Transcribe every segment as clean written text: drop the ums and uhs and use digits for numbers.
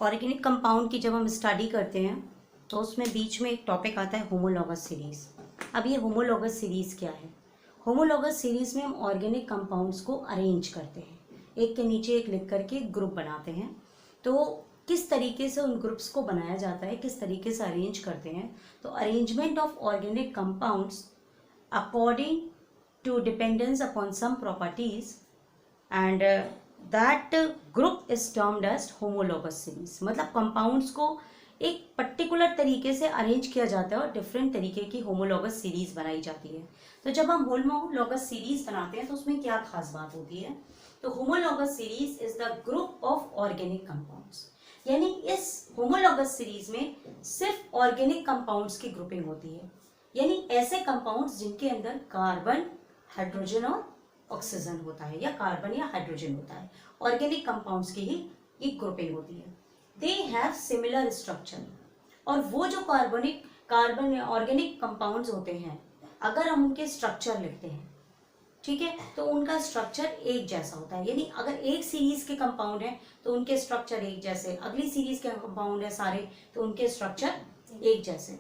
Organic compound की जब हम स्टडी करते हैं तो उसमें बीच में एक टॉपिक आता है होमोलॉगस सीरीज। अब ये होमोलॉगस सीरीज क्या है? होमोलॉगस सीरीज में हम ऑर्गेनिक कंपाउंड्स को अरेंज करते हैं, एक के नीचे एक लिख करके ग्रुप बनाते हैं। तो किस तरीके से उन ग्रुप्स को बनाया जाता है, किस तरीके से अरेंज करते हैं? तो arrangement of organic compounds according to dependence upon some properties and that group is termed as homologous series. मतलब कंपाउंड्स को एक पर्टिकुलर तरीके से अरेंज किया जाता है और डिफरेंट तरीके की होमोलॉगस सीरीज बनाई जाती है। तो जब हम होमोलॉगस सीरीज बनाते हैं तो उसमें क्या खास बात होती है? तो homologous series is the group of organic compounds, यानी इस होमोलॉगस सीरीज में सिर्फ ऑर्गेनिक कंपाउंड्स की ग्रुपिंग होती है, यानी ऐसे कंपाउंड्स जिनके अंदर कार्बन, हाइड्रोजन और ऑक्सीजन होता है, या कार्बन या हाइड्रोजन होता है। ऑर्गेनिक कंपाउंड्स की ही ये ग्रुपिंग होती है। दे हैव सिमिलर स्ट्रक्चर, और वो जो कार्बन ऑर्गेनिक कंपाउंड्स होते हैं, अगर हम उनके स्ट्रक्चर लिखते हैं, ठीक है, तो उनका स्ट्रक्चर एक जैसा होता है। यानी अगर एक सीरीज के कंपाउंड है तो उनके स्ट्रक्चर एक जैसे, अगली सीरीज के कंपाउंड है सारे तो उनके स्ट्रक्चर एक जैसे।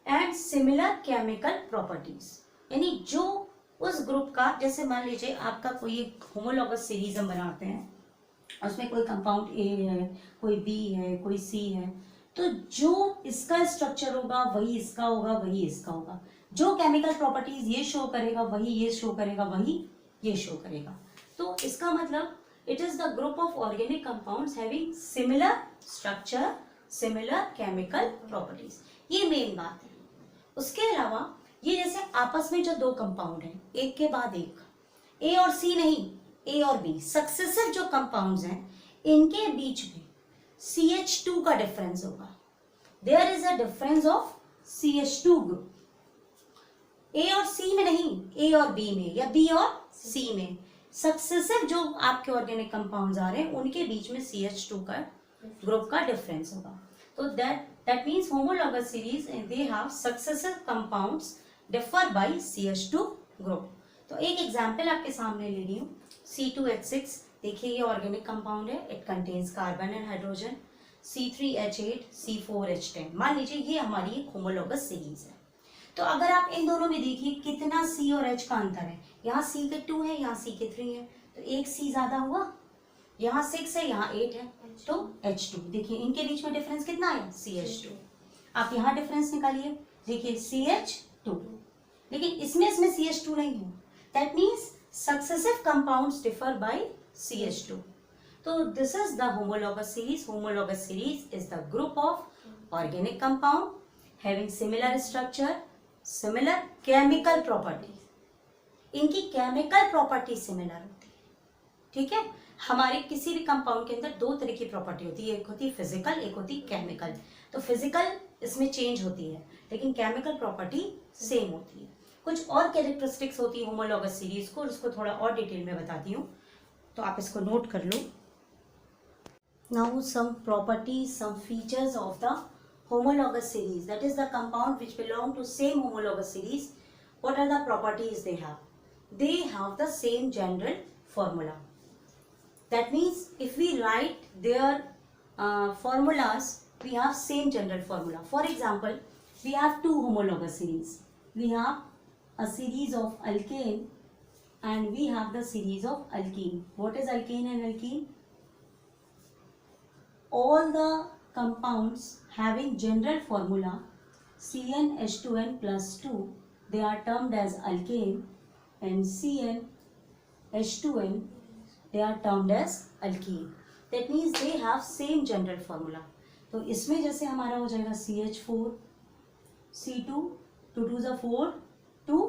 एंड सिमिलर केमिकल प्रॉपर्टीज, यानी जो उस ग्रुप का, जैसे मान लीजिए आपका कोई एक होमोलॉगस सीरीज हम बनाते हैं, उसमें कोई कंपाउंड ए है, कोई बी है, कोई सी है, तो जो इसका स्ट्रक्चर होगा वही इसका होगा, वही इसका होगा। जो केमिकल प्रॉपर्टीज ये शो करेगा वही ये शो करेगा, वही ये शो करेगा। तो इसका मतलब it is the group of organic compounds having similar structure, similar chemical properties. ये मेन बात है। उसके अलावा ये जैसे आपस में जो दो कंपाउंड हैं, एक के बाद एक, ए और सी नहीं, ए और बी, सक्सेसिव जो कंपाउंड्स हैं, इनके बीच में CH2 का डिफरेंस होगा। There is a difference of CH2 group. A और सी में नहीं, ए और बी में, या बी और सी में, सक्सेसिव जो आपके ऑर्गेनिक कंपाउंड्स आ रहे हैं उनके बीच में CH2 का ग्रुप का डिफरेंस होगा। तो that means homologous series and they have successive compounds differ by CH2 group। तो एक एग्जांपल आपके सामने ले रही हूँ, C2H6। देखिए ये ऑर्गेनिक कंपाउंड है, it contains carbon and hydrogen. C3H8, C4H10, मान लीजिए ये हमारी एक होमोलॉगस सीरीज है। तो अगर आप इन दोनों में देखिए कितना C और H का अंतर है, यहाँ C के 2 है, यहाँ C के 3 है, तो एक C ज्यादा हुआ, यहाँ 6 है, यहाँ 8 है, तो H2। देखिए इनके बीच में डिफरेंस कितना है? CH2। आप यहाँ डिफरेंस निकालिए, देखिए CH2, लेकिन इसमें CH2 नहीं है। That means successive compounds differ by CH2। तो this is the homologous series. Homologous series is the group of organic compound having similar structure, similar chemical properties. इनकी केमिकल प्रॉपर्टी सिमिलर होती है, ठीक है। हमारे किसी भी कंपाउंड के अंदर दो तरह की प्रॉपर्टी होती है, एक होती है फिजिकल, एक होती है केमिकल। तो फिजिकल इसमें चेंज होती है, लेकिन केमिकल प्रॉपर्टी सेम होती है। कुछ और कैरेक्टरिस्टिक्स होती है होमोलॉगस सीरीज को, उसको थोड़ा और डिटेल में बताती हूँ, तो आप इसको नोट कर लो। Now some properties, some features of the homologous series, that is the compound which belong to same homologous series. What are the properties they have? They have the same general formula. That means if we write their formulas, we have same general formula. For example, we have two homologous series. We have a series of alkane and we have the series of alkene. What is alkane and alkene? All the compounds having general formula CnH2n plus 2, they are termed as alkane, and CnH2n, they are termed as alkene. That means they have same general formula. तो इसमें जैसे हमारा हो जाएगा CH4, C2, 2 2 4, 2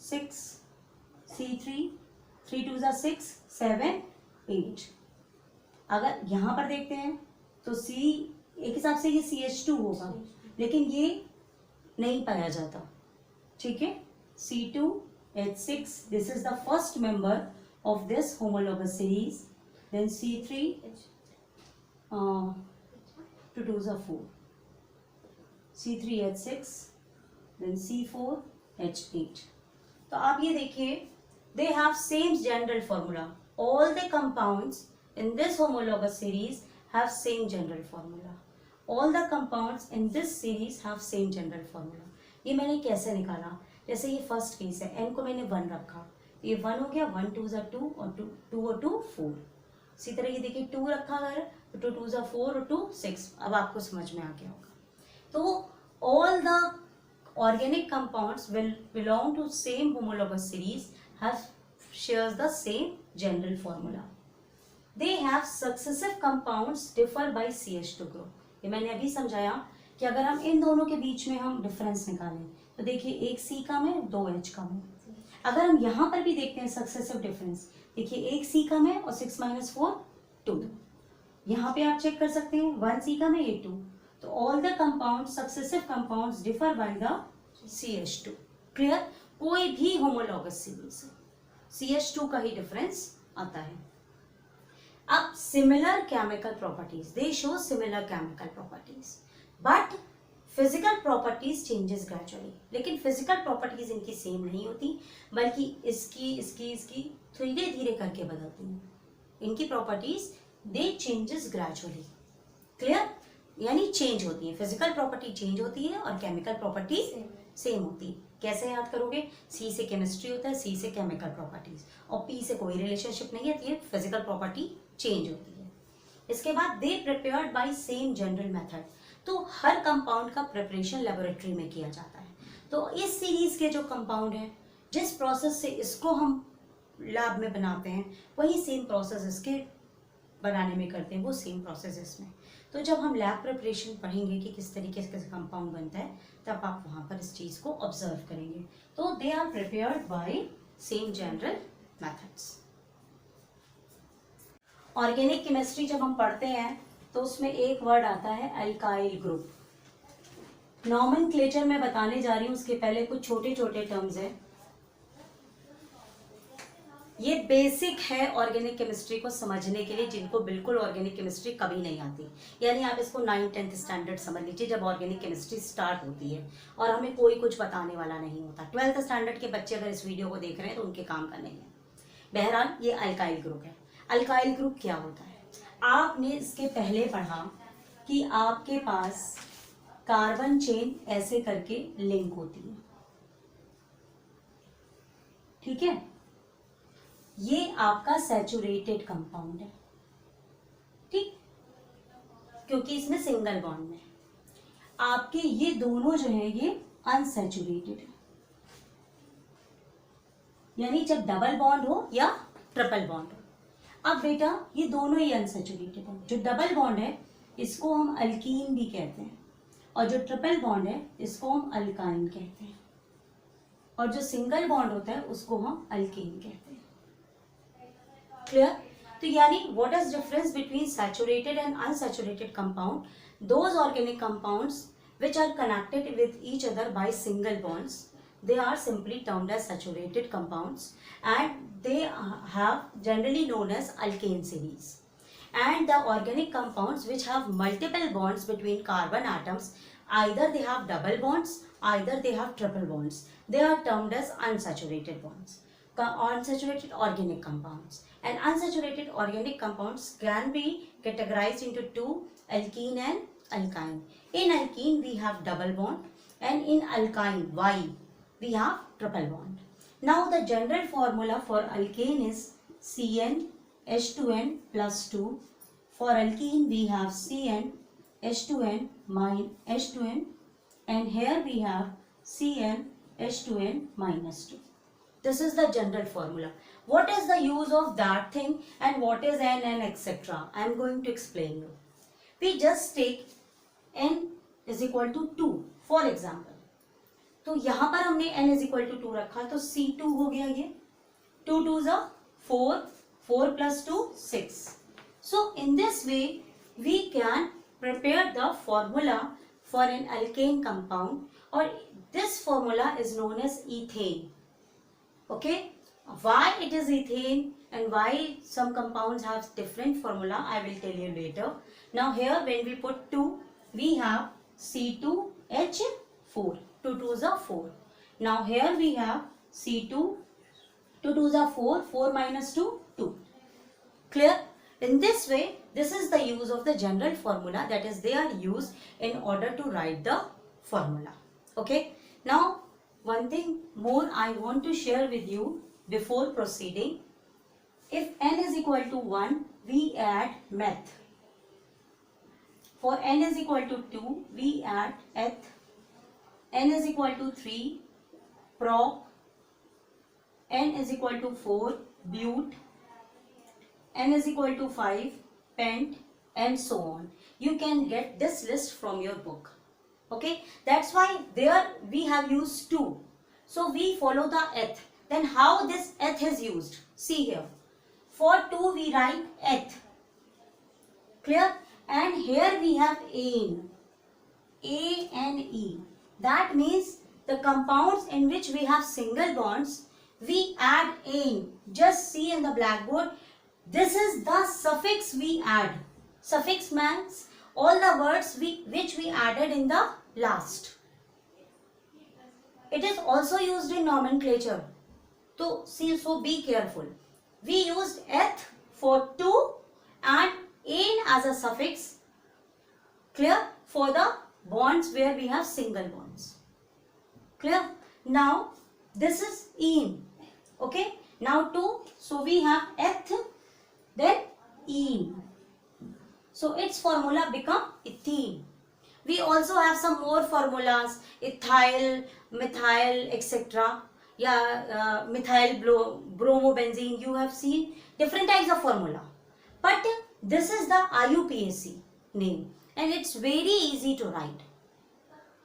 6, C3, 3 2 6, 7 8। अगर यहाँ पर देखते हैं तो C एक हिसाब से ये CH2 होगा, लेकिन ये नहीं पाया जाता, ठीक है। C2H6, this is the first member of this homologous series. Then C3, 2 2 4, C3H6, then C4H8। तो आप ये देखिए, they have same general formula. All the compounds in this homologous series have same general formula. All the compounds in this series have same general formula. ये मैंने कैसे निकाला? जैसे ये फर्स्ट केस है, n को मैंने 1 रखा, ये 1 हो गया, 1 2 ज़ा 2 और 2 और 2 4. इसी तरह ये देखिए 2 रखा अगर तो 2 2 ज़ा 4 और 2 6. अब आपको समझ में आ गया होगा. तो all the organic compounds will belong to same homologous series, have shares the same general formula. They have successive compounds differ by CH2 group. ये मैंने अभी समझाया कि अगर हम इन दोनों के बीच में हम डिफरेंस निकालें तो देखिए एक C कम है, 2 H कम है. अगर हम यहाँ पर भी देखते हैं सक्सेसिव डिफरेंस, देखिए एक C कम है और 6 - 4 2. यहाँ पे आप चेक कर सकते हैं 1 C कम है, ये 2. तो all the compound successive compounds differ by the CH2. Clear? कोई भी होमोलॉगस सीरीज CH2 का ही डिफरेंस आता है. अब similar chemical properties, they show similar chemical properties but physical properties changes gradually. लेकिन फिजिकल प्रॉपर्टीज इनकी सेम नहीं होती, बल्कि इसकी धीरे धीरे करके बदलती हैं. इनकी properties they changes gradually. Clear? यानी चेंज होती है, फिजिकल प्रॉपर्टी चेंज होती है और केमिकल प्रॉपर्टी सेम होती है. कैसे याद करोगे? सी से केमिस्ट्री होता है, सी से केमिकल प्रॉपर्टीज, और पी से कोई रिलेशनशिप नहीं है, तो फिजिकल प्रॉपर्टी चेंज होती है. इसके बाद they prepared by same general method. तो हर कंपाउंड का प्रिपरेशन लेबोरेटरी में किया जाता है. तो इस सीरीज के जो कंपाउंड है, जिस प्रोसेस से इसको हम लैब में बनाते हैं, वही सेम प्रोसेस इसके बनाने में करते हैं, वो सेम प्रोसेस इसमें. तो जब हम लैब प्रिपरेशन पढ़ेंगे कि किस तरीके से कंपाउंड बनता है, तब आप वहाँ पर इस चीज़ को ऑब्जर्व करेंगे. तो they are prepared by same general methods. Organic chemistry जब हम पढ़ते हैं तो उसमें एक वर्ड आता है अल्काइल ग्रुप. नॉमेनक्लेचर मैं बताने जा रही हूँ, उसके पहले कुछ छोटे छोटे टर्म्स हैं. ये बेसिक है ऑर्गेनिक केमिस्ट्री को समझने के लिए, जिनको बिल्कुल ऑर्गेनिक केमिस्ट्री कभी नहीं आती. यानी आप इसको 9th-10th स्टैंडर्ड समझ लीजिए, जब ऑर्गेनिक केमिस्ट्री स्टार्ट होती है और हमें कोई कुछ बताने वाला नहीं होता. 12th स्टैंडर्ड के बच्चे अगर इस वीडियो को देख रहे हैं तो उनके काम का नहीं है. बहरहाल ये अल्काइल ग्रुप है. अल्काइल ग्रुप क्या होता है? आपने इसके पहले पढ़ा कि आपके पास कार्बन चेन ऐसे करके लिंक होती है. ठीक है? ये आपका सैचुरेटेड कंपाउंड है. ठीक? क्योंकि इसमें सिंगल बॉन्ड में आपके ये दोनों जो है ये अनसैचुरेटेड है. यानी जब डबल बॉन्ड हो या ट्रिपल बॉन्ड हो. अब बेटा ये दोनों ही अनसैचुरेटेड है. जो डबल बॉन्ड है इसको हम अल्कीन भी कहते हैं, और जो ट्रिपल बॉन्ड है इसको हम अल्काइन कहते हैं, और जो सिंगल बॉन्ड होता है उसको हम अल्कीन कहते हैं. क्लियर? तो यानी what is difference between saturated and unsaturated compound? Those organic compounds which are connected with each other by single bonds, they are simply termed as saturated compounds, and they have generally known as alkane series. And the organic compounds which have multiple bonds between carbon atoms, either they have double bonds, either they have triple bonds, they are termed as unsaturated bonds. Unsaturated organic compounds. And unsaturated organic compounds can be categorized into two, alkene and alkyne. In alkene we have double bond, and in alkyne Y we have triple bond. Now the general formula for alkane is CnH2n plus 2. For alkene we have CnH2n minus H2n, and here we have CnH2n minus 2. This is the general formula. What is the use of that thing and what is N etc. I am going to explain you. We just take n is equal to 2 for example. तो यहाँ पर हमने n is equal to 2 रखा, तो C2 हो गया ये. 2 2s are 4, 4 plus 2 6. So in this way we can prepare the formula for an alkane compound, or this formula is known as ethane. Okay, why it is ethane and why some compounds have different formula I will tell you later. Now here when we put 2, we have C2H4. 2 2s are 4. Now here we have C2. 2 2s are 4. 4 minus 2 2. Clear? In this way, this is the use of the general formula, that is they are used in order to write the formula. Okay, now one thing more I want to share with you before proceeding. If n is equal to 1, we add meth. For n is equal to 2, we add eth. N is equal to 3, prop. N is equal to 4, but. N is equal to 5, pent, and so on. You can get this list from your book. Okay, that's why there we have used 2. So we follow the eth. Then how this eth is used? See here. For 2 we write eth. Clear? And here we have ane. A-N-E. That means the compounds in which we have single bonds, we add ane. Just see in the blackboard. This is the suffix we add. Suffix means all the words which we added in the last. It is also used in nomenclature. So be careful. We used eth for 2 and ane as a suffix. Clear? For the bonds where we have single bonds. Clear? Now this is ene. Okay. Now 2. So we have eth, then ene. So its formula become ethene. We also have some more formulas, ethyl, methyl, etc. Yeah, methyl bromobenzene. You have seen different types of formula. But this is the IUPAC name and it's very easy to write.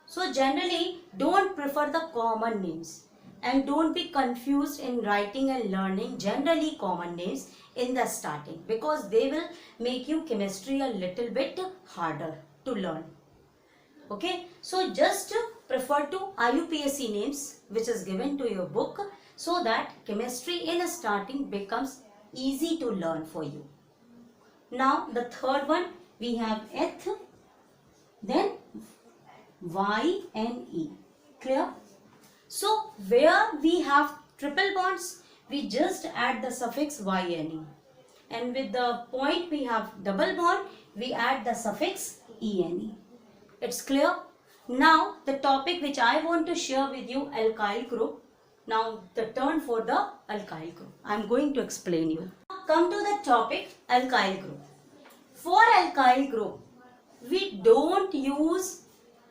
So generally don't prefer the common names and don't be confused in writing and learning generally common names in the starting, because they will make you chemistry a little bit harder to learn. Okay, so just prefer to IUPAC names which is given to your book, so that chemistry in a starting becomes easy to learn for you. Now the third one, we have eth, then Y-N-E. Clear? So where we have triple bonds, we just add the suffix YNE, and with the point we have double bond, we add the suffix ENE. It's clear? Now the topic which I want to share with you, alkyl group. Now the turn for the alkyl group. I am going to explain you. Come to the topic alkyl group. For alkyl group, we don't use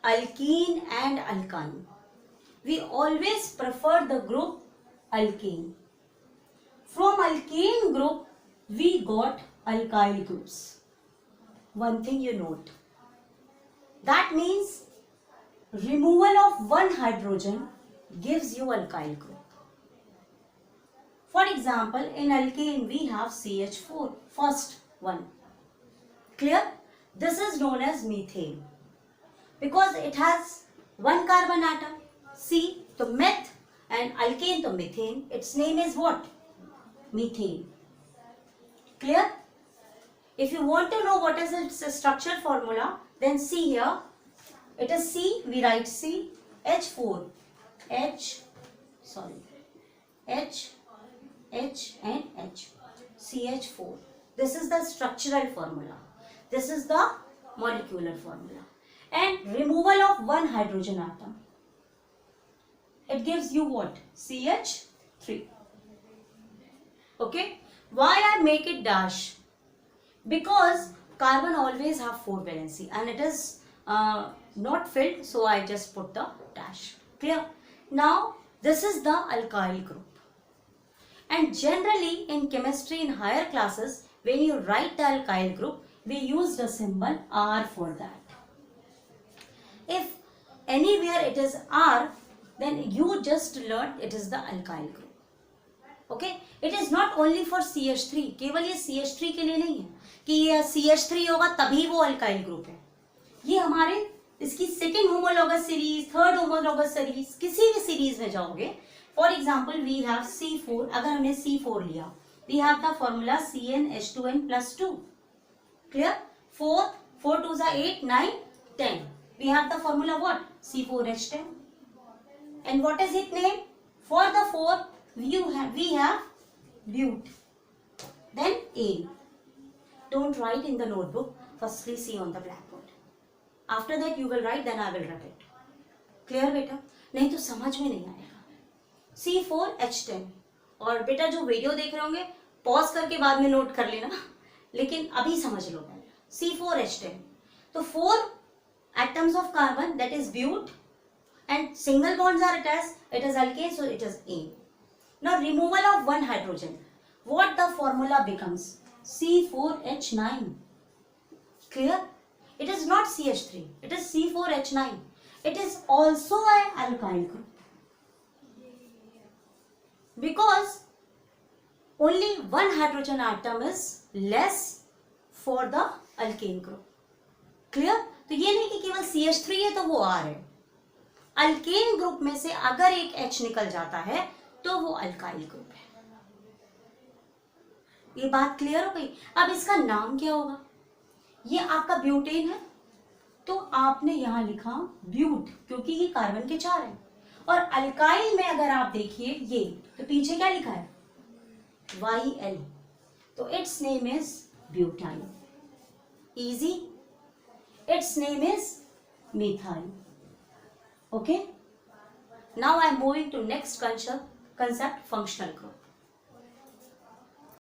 alkene and alkyne. We always prefer the group alkane. From alkane group, we got alkyl groups. One thing you note. That means removal of one hydrogen gives you alkyl group. For example, in alkane we have CH4, first one. Clear? This is known as methane because it has one carbon atom. See, the meth and alkane to methane, its name is what? Methane. Clear? If you want to know what is its structure formula, then see here. It is C, we write C, H4, H and H, CH4. This is the structural formula. This is the molecular formula. And removal of one hydrogen atom. It gives you what? CH3. Okay. Why I make it dash? Because carbon always have 4 valency and it is not filled, so I just put the dash. Clear? Now this is the alkyl group. And generally in chemistry in higher classes, when you write the alkyl group, we use the symbol R for that. If anywhere it is R, then you just learned it is the alkyl group. Okay? It is not only for CH3. केवल ये CH3 के लिए नहीं है कि ये CH3 होगा तभी वो alkyl group है. ये हमारे इसकी second homologous series, third homologous series, किसी भी सीरीज में जाओगे. For example we have C4. अगर हमने C4 लिया, we have the formula CnH2n+2. Clear? 4 2s are 8, 9, 10. We have the formula what? C4H10. And what is its name? For the 4, we have but. Then A. Don't write in the notebook. Firstly, see on the blackboard. After that, you will write. Then I will repeat. Clear बेटा? नहीं तो समझ में नहीं आएगा. C4H10. और बेटा जो वीडियो देख रहे होंगे पॉज करके बाद में नोट कर लेना, लेकिन अभी समझ लो पहले. C4H10. तो 4 atoms of carbon, that is but, and single bonds are attached. It is alkane, so it is ane. Now removal of one hydrogen. What the formula becomes? C4H9. Clear? It is not CH3. It is C4H9. It is also an alkyl group. Because only one hydrogen atom is less for the alkane group. Clear? तो ये नहीं कि केवल CH3 है तो वो R है. Alkane group में से अगर एक H निकल जाता है तो वो अल्काइल ग्रुप है. ये बात क्लियर हो गई? अब इसका नाम क्या होगा? ये आपका ब्यूटेन है तो आपने यहां लिखा ब्यूट, क्योंकि ये कार्बन के 4 है. और अल्काइल में अगर आप देखिए ये, तो पीछे क्या लिखा है? YL. तो it's name is butyl. Easy. It's name is methyl. Okay? Now I am moving to next concept, functional group.